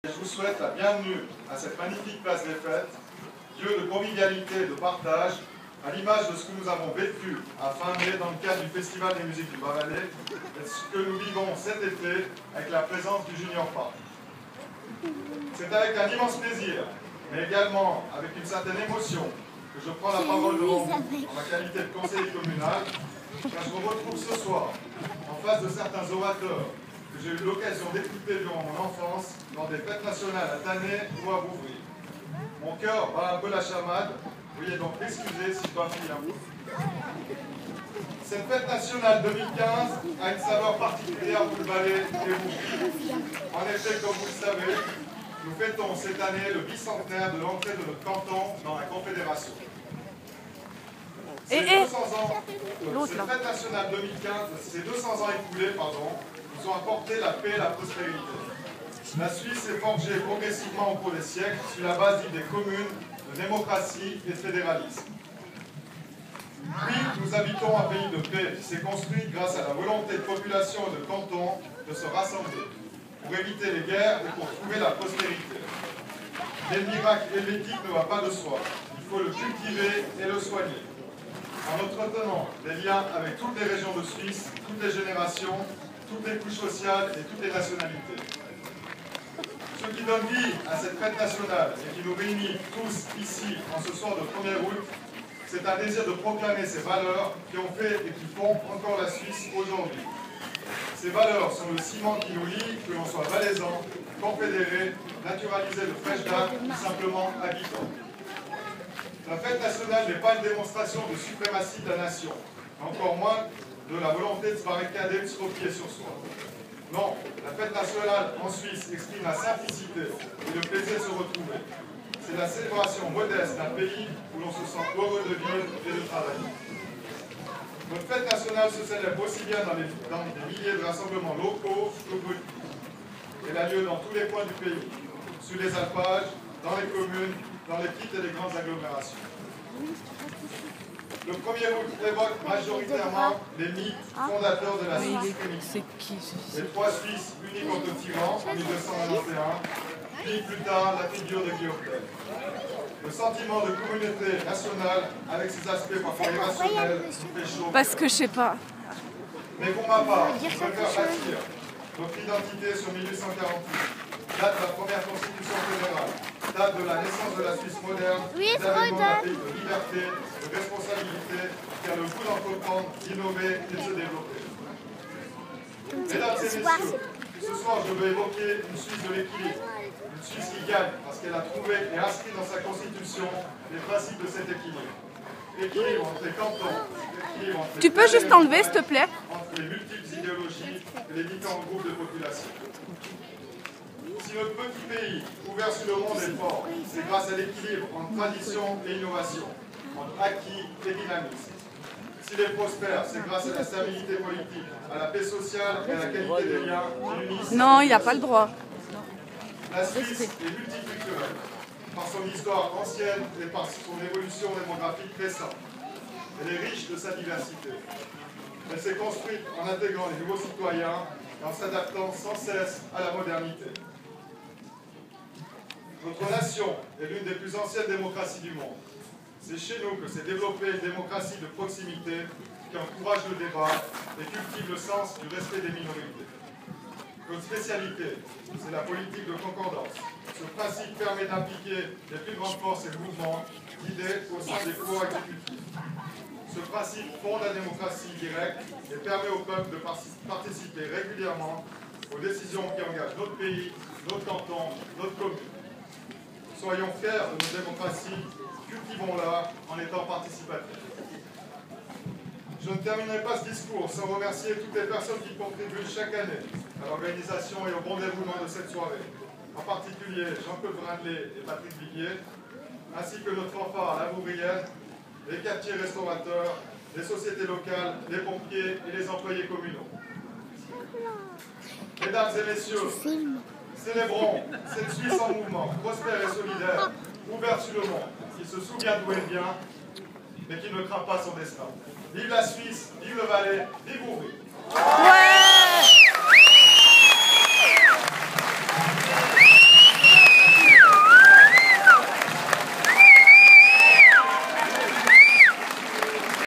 Je vous souhaite la bienvenue à cette magnifique place des fêtes, lieu de convivialité et de partage, à l'image de ce que nous avons vécu à fin mai dans le cadre du Festival des musiques du Bas-Valais et ce que nous vivons cet été avec la présence du Junior Park. C'est avec un immense plaisir, mais également avec une certaine émotion, que je prends la parole devant vous en ma qualité de conseiller communal, car je me retrouve ce soir en face de certains orateurs que j'ai eu l'occasion d'écouter durant mon enfance lors des fêtes nationales à Tannay ou à Bouvry. Mon cœur bat un peu la chamade, veuillez donc m'excuser si je dois filer un peu. Cette fête nationale 2015 a une saveur particulière pour le Valais et Bouvry. En effet, comme vous le savez, nous fêtons cette année le bicentenaire de l'entrée de notre canton dans la Confédération. Ces 200 ans, cette fête nationale 2015, ces 200 ans écoulés, nous ont apporté la paix et la prospérité. La Suisse s'est forgée progressivement au cours des siècles sur la base d'idées communes, de démocratie et de fédéralisme. Puis, nous habitons un pays de paix qui s'est construit grâce à la volonté de population et de cantons de se rassembler pour éviter les guerres et pour trouver la prospérité. Mais le miracle helvétique ne va pas de soi. Il faut le cultiver et le soigner. En entretenant des liens avec toutes les régions de Suisse, toutes les générations, toutes les couches sociales et toutes les nationalités. Ce qui donne vie à cette fête nationale et qui nous réunit tous ici en ce soir de 1er août, c'est un désir de proclamer ces valeurs qui ont fait et qui font encore la Suisse aujourd'hui. Ces valeurs sont le ciment qui nous lie, que l'on soit valaisan, confédéré, naturalisé de fraîche date ou simplement habitant. La fête nationale n'est pas une démonstration de suprématie de la nation, encore moins de la volonté de se barricader, de se replier sur soi. Non, la fête nationale en Suisse exprime la simplicité et le plaisir de se retrouver. C'est la célébration modeste d'un pays où l'on se sent heureux de vivre et de travailler. Notre fête nationale se célèbre aussi bien dans des milliers de rassemblements locaux que politiques. Elle a lieu dans tous les coins du pays, sous les alpages, dans les communes, dans les petites et les grandes agglomérations. Le 1er août évoque majoritairement les mythes fondateurs de la Suisse primitive. Les trois Suisses unis contre le tyran en 1991, puis plus tard la figure de Guillaume Tell. Le sentiment de communauté nationale, avec ses aspects parfois irrationnels, fait chaud. Parce que je sais pas. Mais pour ma part, je préfère bâtir notre identité sur 1848, date de la première constitution fédérale, date de la naissance de la Suisse moderne, d'avènement d'un pays de liberté, de responsabilité, qui a le goût d'entreprendre, d'innover et de se développer. Mesdames et messieurs, ce soir je veux évoquer une Suisse de l'équilibre, une Suisse qui gagne parce qu'elle a trouvé et inscrit dans sa constitution les principes de cet équilibre. Équilibre entre les cantons, équilibre entre Tu peux juste enlever, s'il te plaît? Entre les multiples idéologies et les différents groupes de population. Si notre petit pays, ouvert sur le monde, est fort, c'est grâce à l'équilibre entre tradition et innovation, entre acquis et dynamisme. S'il est prospère, c'est grâce à la stabilité politique, à la paix sociale et à la qualité des liens qui unissent. Non, il n'y a pas le droit. La Suisse est multiculturelle, par son histoire ancienne et par son évolution démographique récente. Elle est riche de sa diversité. Elle s'est construite en intégrant les nouveaux citoyens et en s'adaptant sans cesse à la modernité. Notre nation est l'une des plus anciennes démocraties du monde. C'est chez nous que s'est développée une démocratie de proximité qui encourage le débat et cultive le sens du respect des minorités. Notre spécialité, c'est la politique de concordance. Ce principe permet d'impliquer les plus grandes forces et mouvements d'idées au sein des pouvoirs exécutifs. Ce principe fonde la démocratie directe et permet au peuple de participer régulièrement aux décisions qui engagent notre pays, notre canton, notre commune. Soyons fiers de notre démocratie, cultivons-la en étant participatifs. Je ne terminerai pas ce discours sans remercier toutes les personnes qui contribuent chaque année à l'organisation et au bon déroulement de cette soirée. En particulier Jean-Claude Brindley et Patrick Viguier, ainsi que notre fanfare à la Bouvrienne, les quartiers restaurateurs, les sociétés locales, les pompiers et les employés communaux. Mesdames et messieurs, célébrons cette Suisse en mouvement, prospère et solidaire, ouverte sur le monde, qui se souvient d'où elle vient, mais qui ne craint pas son destin. Vive la Suisse, vive le Valais, vive Bouvry. Ouais.